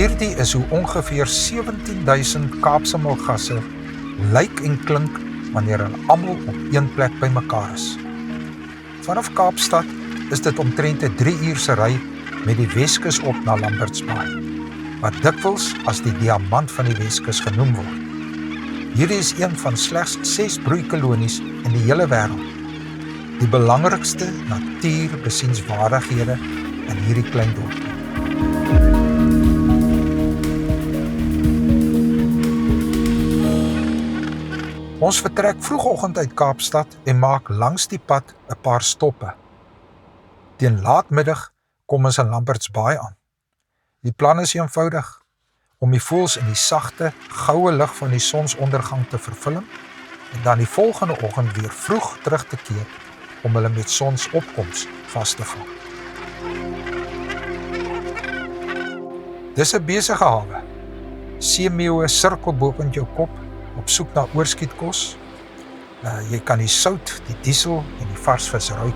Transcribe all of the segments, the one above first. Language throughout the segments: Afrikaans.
Hierdie is hoe ongeveer 17.000 Kaapse Mulgasse lyk en klink wanneer hulle almal op een plek bymekaar is. Vanaf Kaapstad is dit omtrent 'n 3 uur se ry met die Weskus op na Lambert's Bay, wat dikwels as die diamant van die Weskus genoem word. Hierdie is een van slegs 6 broeikolonies in die hele wêreld. Die belangrikste natuurbesienswaardighede in hierdie klein dorpie. Ons vertrek vroegoggend uit Kaapstad en maak langs die pad 'n paar stoppe. Teen laatmiddag kom ons in Lambert's Bay aan. Die plan is eenvoudig, om die voëls in die sagte, goue lig van die sonsondergang te vervilm en dan die volgende oggend weer vroeg terug te keer om hulle met sonsopkoms vas te vang. Dis 'n besige hawe. Seemeeue sirkel bopend jou kop op soek na oorskietkos. Jy kan die sout, die diesel en die varsvis ruik.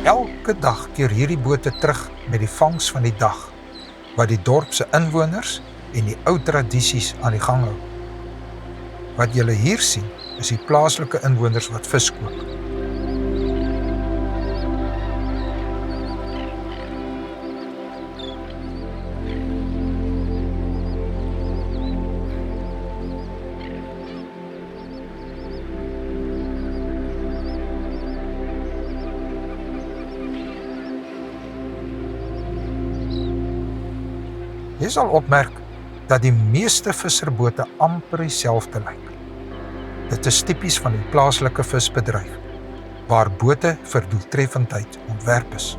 Elke dag keer hierdie bote terug met die vangs van die dag, wat die dorp se inwoners en die ou tradisies aan die gang hou. Wat julle hier sien, is die plaaslike inwoners wat vis kook. Jy sal opmerk dat die meeste visserbote amper dieselfde lyk. Dit is tipies van die plaaslike visbedryf, waar bote vir doeltreffendheid ontwerp is.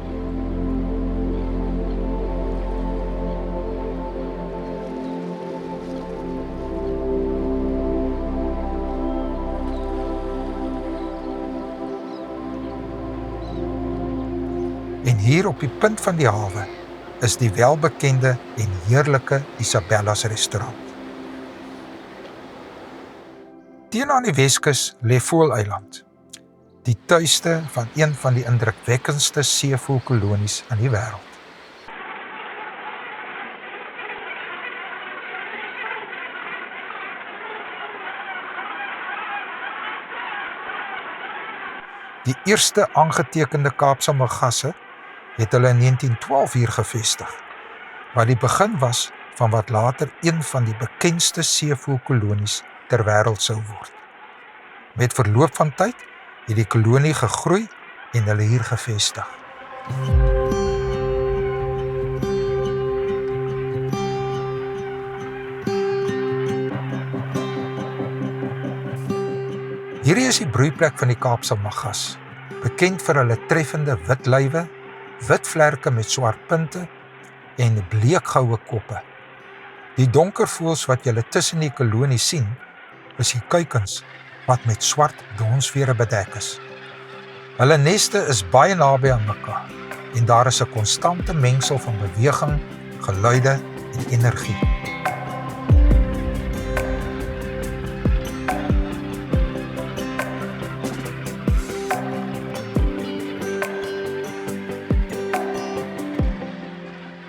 En hier op die punt van die hawe is die welbekende en heerlike Isabella's restaurant. Teenoor die Weskus lê Voëleiland, die tuiste van een van die indrukwekkendste seevoëlkolonies in die wêreld. Die eerste aangetekende Kaapse Mulgasse het hulle in 1912 hier gevestig, wat die begin was van wat later een van die bekendste seevoëlkolonies ter wêreld sou word. Met verloop van tyd het die kolonie gegroei en hulle hier gevestig. Hierdie is die broeiplek van die Kaapse Mulgas, bekend vir hulle treffende wit lywe, wit vlerke met swart punte en bleekgoue koppe. Die donker voëls wat julle tussen die kolonie sien, is die kuikens wat met swart donsvere bedek is. Hulle neste is baie naby aan mekaar en daar is 'n konstante mengsel van beweging, geluide en energie.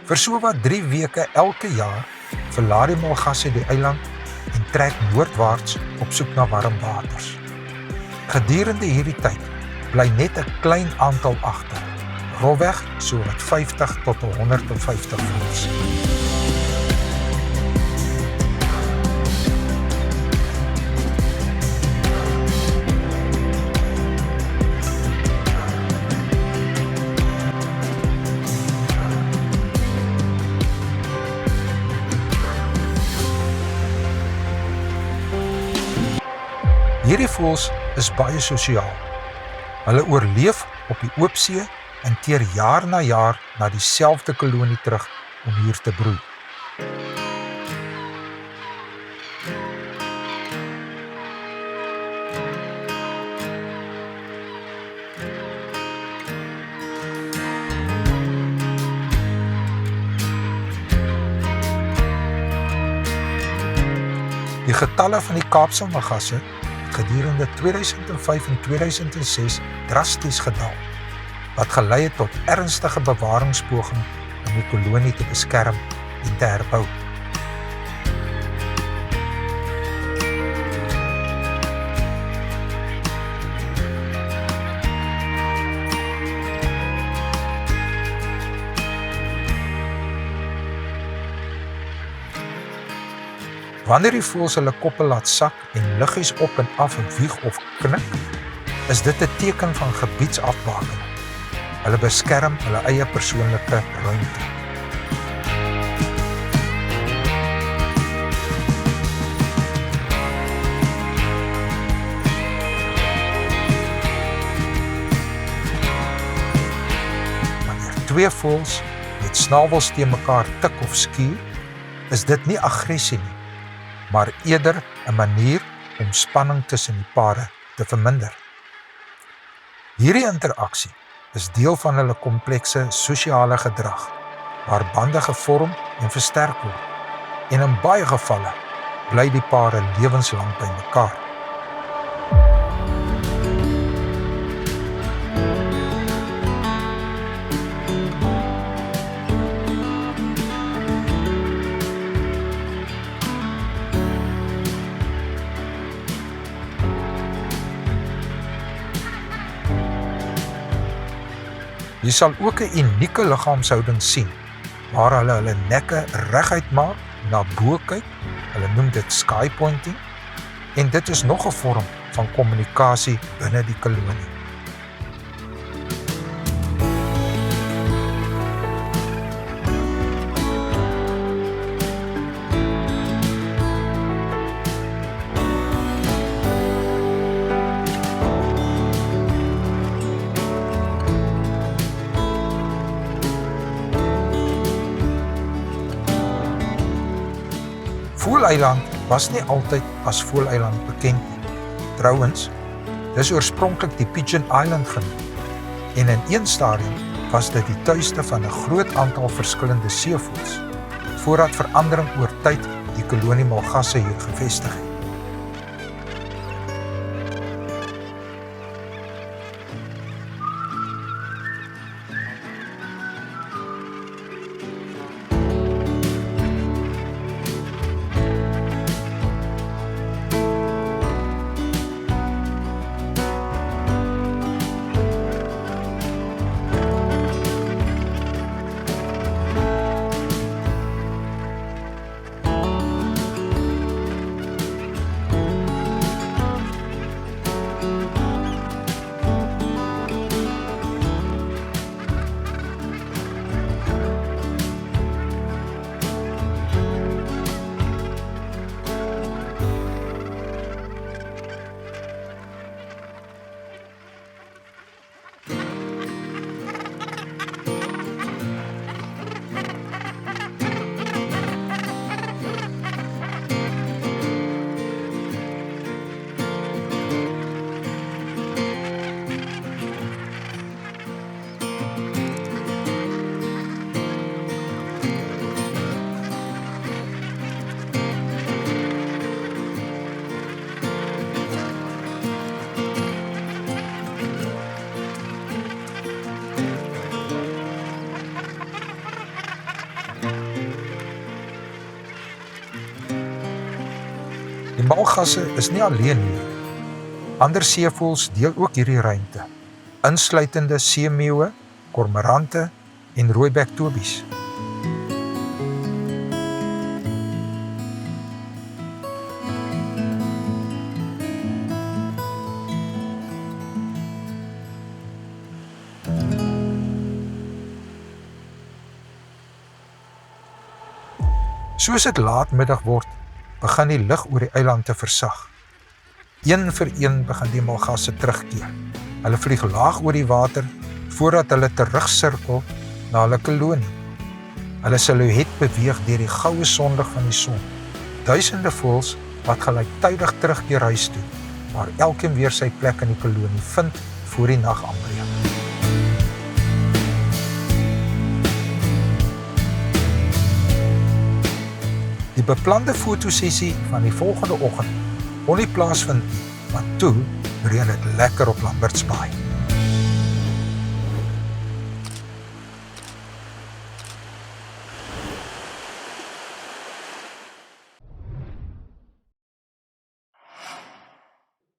Vir sowat 3 weke elke jaar verlaat die Mulgasse die eiland en trek noordwaarts op soek na warm waters. Gedurende hierdie tyd bly net 'n klein aantal agter, rolweg sowat 50 tot 150 voëls. Hierdie voëls is baie sosiaal. Hulle oorleef op die oopsee en keer jaar na jaar na dieselfde kolonie terug om hier te broei. Die getalle van die Kaapse Mulgasse gedurende 2005 en 2006 drasties gedaal, wat gelei het tot ernstige bewaringspoging om die kolonie te beskerm en te herbou. Wanneer die voëls hulle koppe laat sak en liggies op en af wieg of knik, is dit 'n teken van gebiedsafbakening. Hulle beskerm hulle eie persoonlike ruimte. Wanneer twee voëls met snavels teen mekaar tik of skuur, is dit nie aggressie nie, maar eerder 'n manier om spanning tussen die pare te verminder. Hierdie interaksie is deel van hulle komplekse sosiale gedrag, waar bande gevorm en versterk word, en in baie gevalle bly die pare lewenslang by mekaar. Jy sal ook 'n unieke liggaamshouding sien, waar hulle nekke reguit maak, na bo kyk, hulle noem dit sky pointing, en dit is nog 'n vorm van kommunikasie binne die kolonie. Voëleiland was nie altyd as Voëleiland bekend nie. Trouwens, dis oorspronklik die Pigeon Island genoem, en in een stadium was dit die tuiste van 'n groot aantal verskillende seevoëls, voordat verandering oor tyd die kolonie Malgasse hier gevestig het. Die Malgasse is nie alleen hier. Ander seevoëls deel ook hierdie ruimte, insluitende seemeeuwe, kormorante en rooibektobies. Soos dit laatmiddag word, begin die lig oor die eiland te versag. Een vir een begin die Malgasse terugkeer. Hulle vlieg laag oor die water, voordat hulle terugsirkel na hulle kolonie. Hulle silhouet beweeg deur die goue sonlig van die son. Duisende voëls wat gelyktydig terugkeer huis toe, waar elkeen weer sy plek in die kolonie vind voor die nag aanbreek. Die beplande fotosessie van die volgende oggend kon nie plaasvind nie, want toe reën dit lekker op Lamberts Baai.